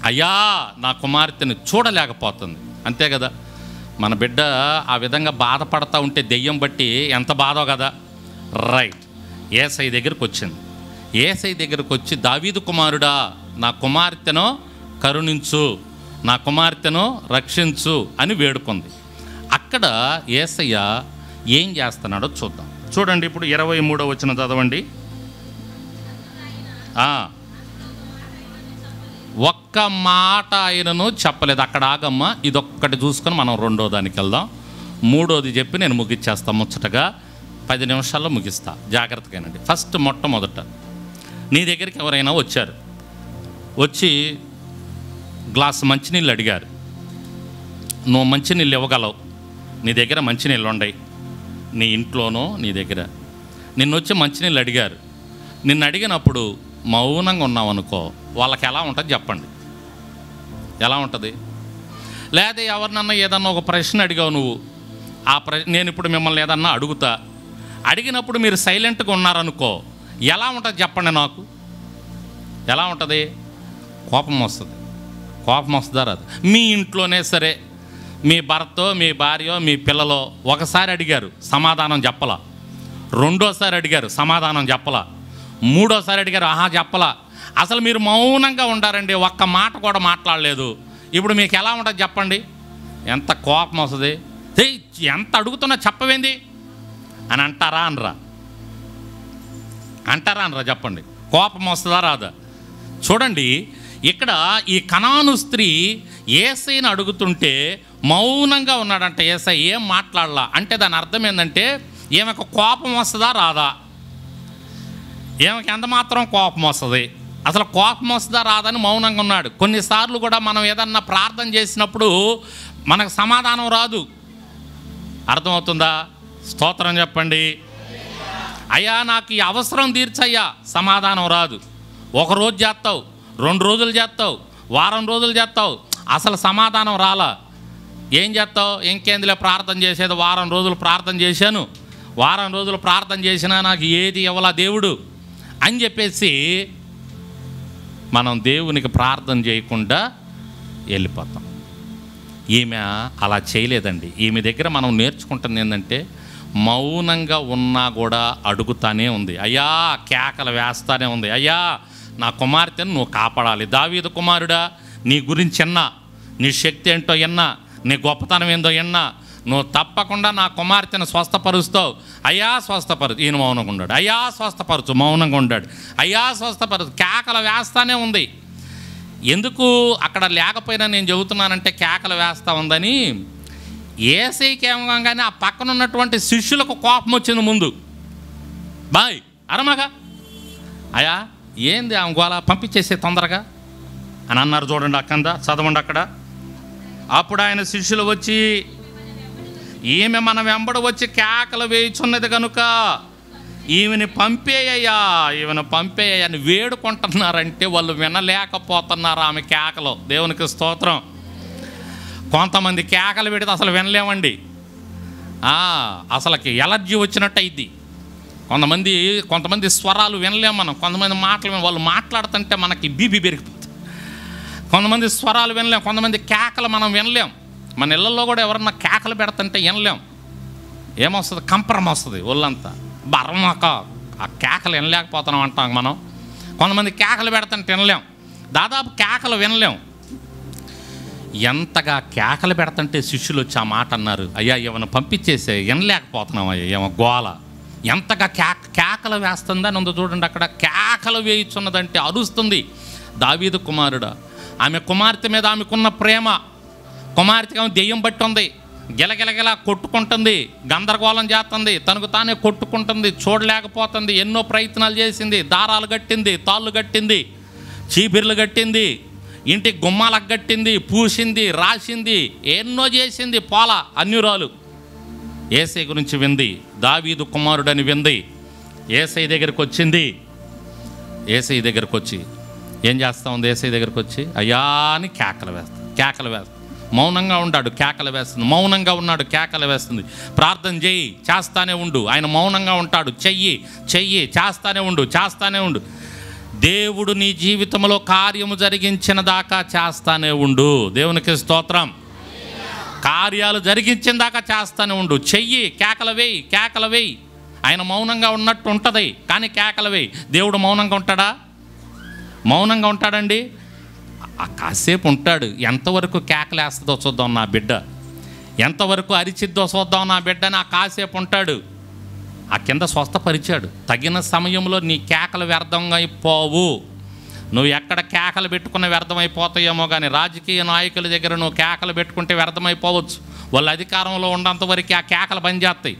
అయ్యా నా కుమార్తెని చూడలేకపోతుంది. అంతే కదా, మన బిడ్డ ఆ విధంగా బాధపడతా ఉంటే దెయ్యం బట్టి ఎంత బాధో కదా. రైట్, యేసయ్య దగ్గరికి వచ్చింది. యేసయ్య దగ్గరికి వచ్చి, దావీదు కుమారుడా నా కుమార్తెను కరుణించు, నా కుమార్తెను రక్షించు అని వేడుకుంది. అక్కడ యేసయ్య ఏం చేస్తున్నాడో చూద్దాం. చూడండి, ఇప్పుడు 23వ వచనం చదవండి. ఒక్క మాట ఆయనను చెప్పలేదు. అక్కడ ఆగమ్మ, ఇదొక్కటి చూసుకొని మనం రెండో దానికి వెళ్దాం. మూడోది చెప్పి నేను ముగిచ్చేస్తాను ముచ్చటగా, 10 నిమిషాల్లో ముగిస్తా, జాగ్రత్తగానండి. ఫస్ట్ మొట్టమొదట నీ దగ్గరికి ఎవరైనా వచ్చారు, వచ్చి గ్లాసు మంచినీళ్ళు అడిగారు. నువ్వు మంచినీళ్ళు ఇవ్వగలవు, నీ దగ్గర మంచినీళ్ళు ఉండయి, నీ ఇంట్లోనో నీ దగ్గర. నిన్ను వచ్చి మంచినీళ్ళు అడిగారు. నిన్ను అడిగినప్పుడు మౌనంగా ఉన్నావు అనుకో, వాళ్ళకి ఎలా ఉంటుంది చెప్పండి, ఎలా ఉంటుంది? లేదా ఎవరినన్నా ఏదన్నా ఒక ప్రశ్న అడిగావు నువ్వు, నేను ఇప్పుడు మిమ్మల్ని ఏదన్నా అడుగుతా, అడిగినప్పుడు మీరు సైలెంట్గా ఉన్నారనుకో, ఎలా ఉంటుంది చెప్పండి నాకు, ఎలా ఉంటుంది? కోపం వస్తుంది. కోపం వస్తుందా రాదు? మీ ఇంట్లోనే సరే, మీ భర్తో మీ భార్యో మీ పిల్లలో ఒకసారి అడిగారు, సమాధానం చెప్పలా. రెండోసారి అడిగారు, సమాధానం చెప్పలా. మూడోసారి అడిగారు, ఆహా చెప్పలా. అసలు మీరు మౌనంగా ఉండారండి, ఒక్క మాట కూడా మాట్లాడలేదు. ఇప్పుడు మీకు ఎలా ఉంటుంది చెప్పండి? ఎంత కోపం వస్తుంది. ఎంత అడుగుతున్నా చెప్పవేంది అని అంటారా అనరా? అంటారా అనరా చెప్పండి? కోపం వస్తుందా రాదా? చూడండి, ఇక్కడ ఈ కనాను స్త్రీ యేసయ్యను అడుగుతుంటే మౌనంగా ఉన్నాడంట. యేసయ్య ఏం మాట్లాడలా. అంటే దాని అర్థం ఏంటంటే, ఈమెకు కోపం వస్తుందా రాదా? ఈమెకి ఎంత మాత్రం కోపం వస్తుంది? అసలు కోపం వస్తుందా రాదని మౌనంగా ఉన్నాడు. కొన్నిసార్లు కూడా మనం ఏదన్నా ప్రార్థన చేసినప్పుడు మనకు సమాధానం రాదు. అర్థమవుతుందా? స్తోత్రం చెప్పండి. అయ్యా నాకు ఈ అవసరం తీర్చయ్యా, సమాధానం రాదు. ఒకరోజు చేస్తావు, 2 రోజులు చేస్తావు, వారం రోజులు చేస్తావు, అసలు సమాధానం రాలా. ఏం చేస్తావు? ఇంకేందులో ప్రార్థన చేసేది, వారం రోజులు ప్రార్థన చేశాను, వారం రోజులు ప్రార్థన చేసినా నాకు ఏది ఇవ్వలా దేవుడు అని చెప్పేసి మనం దేవునికి ప్రార్థన చేయకుండా వెళ్ళిపోతాం. ఈమె అలా చేయలేదండి. ఈమె దగ్గర మనం నేర్చుకుంటుంది ఏంటంటే, మౌనంగా ఉన్నా కూడా అడుగుతానే ఉంది. అయ్యా కేకలు వేస్తానే ఉంది, అయ్యా నా కుమార్తెను నువ్వు కాపాడాలి. దావీదు కుమారుడా, నీ గురించి ఎన్నా, నీ శక్తి ఏంటో ఎన్నా, నీ గొప్పతనం ఏందో ఎన్నా, నువ్వు తప్పకుండా నా కుమార్తెను స్వస్థపరుస్తావు. అయ్యా స్వస్థపరచు. ఈయన మౌనంగా ఉన్నాడు. అయ్యా స్వస్థపరచు, మౌనంగా ఉన్నాడు. అయ్యా స్వస్థపరచు, కేకలు వేస్తానే ఉంది. ఎందుకు అక్కడ లేకపోయినా నేను చెబుతున్నానంటే, కేకలు వేస్తూ ఉందని యేసయ్యకి ఏమగానే ఆ పక్కన ఉన్నటువంటి శిష్యులకు కోపం వచ్చింది ముందు. బాయ్ అరమగా, అయ్యా ఏంది ఆమె గోళ, పంపించేసే తొందరగా అని అన్నారు. చూడండి అక్కడ చదవండి. అక్కడ అప్పుడు ఆయన శిష్యులు వచ్చి, ఈమె మన వెంబడి వచ్చి కేకలు వేయుచున్నది కనుక ఈమెని పంపేయ్యా, ఈమెను పంపేయ్యా అని వేడుకుంటున్నారంటే వాళ్ళు వినలేకపోతున్నారు ఆమె కేకలు. దేవునికి స్తోత్రం. కొంతమంది కేకలు పెడితే అసలు వినలేమండి, అసలుకి ఎలర్జీ వచ్చినట్టు అయింది. కొంతమంది స్వరాలు వినలేము మనం, కొంతమంది మాటలు వాళ్ళు మాట్లాడుతుంటే మనకి బీపీ పెరిగిపోతుంది. కొంతమంది స్వరాలు వినలేం, కొంతమంది కేకలు మనం వినలేం. మన ఇళ్ళల్లో కూడా ఎవరన్నా కేకలు పెడుతుంటే వినలేం. ఏమొస్తుంది? కంపరం వస్తుంది ఒళ్ళంతా. బర్మక ఆ కేకలు వినలేకపోతున్నాం అంటాం మనం. కొంతమంది కేకలు పెడుతుంటే వినలేం, దాదాపు కేకలు వినలేం. ఎంతగా కేకలు పెడుతుంటే శిష్యులు వచ్చి ఆ మాట అన్నారు, అయ్యా ఏమైనా పంపించేసే, వినలేకపోతున్నాం అయ్యా, ఏమో గోల. ఎంతగా కేకలు వేస్తుందని ఉందో చూడండి. అక్కడ కేకలు వేయుచున్నదంటే అరుస్తుంది. దావీదు కుమారుడా, ఆమె కుమార్తె మీద ఆమెకున్న ప్రేమ, కుమార్తెకి ఆమె దెయ్యం బట్టి ఉంది, గిలగిలగిలా కొట్టుకుంటుంది, గందరగోళం చేస్తుంది, తనకు తానే కొట్టుకుంటుంది, చూడలేకపోతుంది. ఎన్నో ప్రయత్నాలు చేసింది, దారాలు కట్టింది, తాళ్ళు కట్టింది, చీపిర్లు కట్టింది, ఇంటికి గుమ్మాలకు కట్టింది, పూసింది, రాసింది, ఎన్నో చేసింది. పోల అన్యురాలు యేసయ్య గురించి వింది, దావీదు కుమారుడని వింది. యేసయ్య దగ్గరికి వచ్చింది. యేసయ్య దగ్గరికి వచ్చి ఏం చేస్తూ ఉంది? యేసయ్య దగ్గరికి వచ్చి అయ్యా అని కేకలు వేస్తుంది. మౌనంగా ఉన్నాడు, కేకలు వేస్తుంది. మౌనంగా ఉన్నాడు, కేకలు వేస్తుంది. ప్రార్థన చెయ్యి, చేస్తానే ఉండు. ఆయన మౌనంగా ఉంటాడు. చెయ్యి చేస్తానే ఉండు. దేవుడు నీ జీవితంలో కార్యము జరిగించిన దాకా చేస్తానే ఉండు. దేవునికి స్తోత్రం. కార్యాలు జరిగించిన దాకా చేస్తానే ఉండు. చెయ్యి, కేకలు వేయి, కేకలు వేయి. ఆయన మౌనంగా ఉన్నట్టు ఉంటుంది, కానీ కేకలు వేయి. దేవుడు మౌనంగా ఉంటాడా? మౌనంగా ఉంటాడండి? కాసేపు ఉంటాడు. ఎంతవరకు కేకలేస్తుందో చూద్దాం నా బిడ్డ, ఎంతవరకు అరిచిద్దో చూద్దాం నా బిడ్డని. కాసేపు ఉంటాడు. కింద స్వస్థపరిచాడు. తగిన సమయంలో నీ కేకలు వ్యర్థంగా అయిపోవు. నువ్వు ఎక్కడ కేకలు పెట్టుకున్న వ్యర్థమైపోతాయేమో, కానీ రాజకీయ నాయకుల దగ్గర నువ్వు కేకలు పెట్టుకుంటే వ్యర్థమైపోవచ్చు. వాళ్ళు అధికారంలో ఉన్నంతవరకు ఆ కేకలు పనిచేస్తాయి.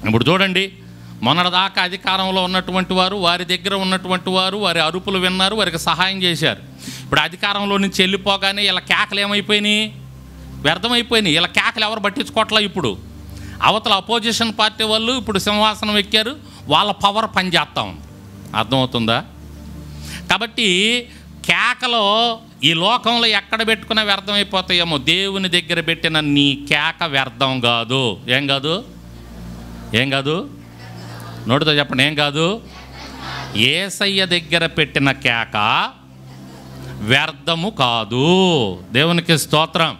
ఇప్పుడు చూడండి, మొన్నటిదాకా అధికారంలో ఉన్నటువంటి వారు, వారి దగ్గర ఉన్నటువంటి వారు వారి అరుపులు విన్నారు, వారికి సహాయం చేశారు. ఇప్పుడు అధికారంలో నుంచి వెళ్ళిపోగానే ఇలా కేకలు ఏమైపోయినాయి? వ్యర్థమైపోయినాయి. ఇలా కేకలు ఎవరు పట్టించుకోవట్లా. ఇప్పుడు అవతల అపోజిషన్ పార్టీ వాళ్ళు ఇప్పుడు సింహాసనం ఎక్కారు, వాళ్ళ పవర్ పనిచేస్తూ ఉంది. అర్థమవుతుందా? కాబట్టి కేకలో ఈ లోకంలో ఎక్కడ పెట్టుకున్న వ్యర్థమైపోతాయేమో, దేవుని దగ్గర పెట్టిన నీ కేక వ్యర్థం కాదు. ఏం కాదు? ఏం కాదు? నోటితో చెప్పండి, ఏం కాదు? యేసయ్య దగ్గర పెట్టిన కేక వ్యర్థము కాదు. దేవునికి స్తోత్రం.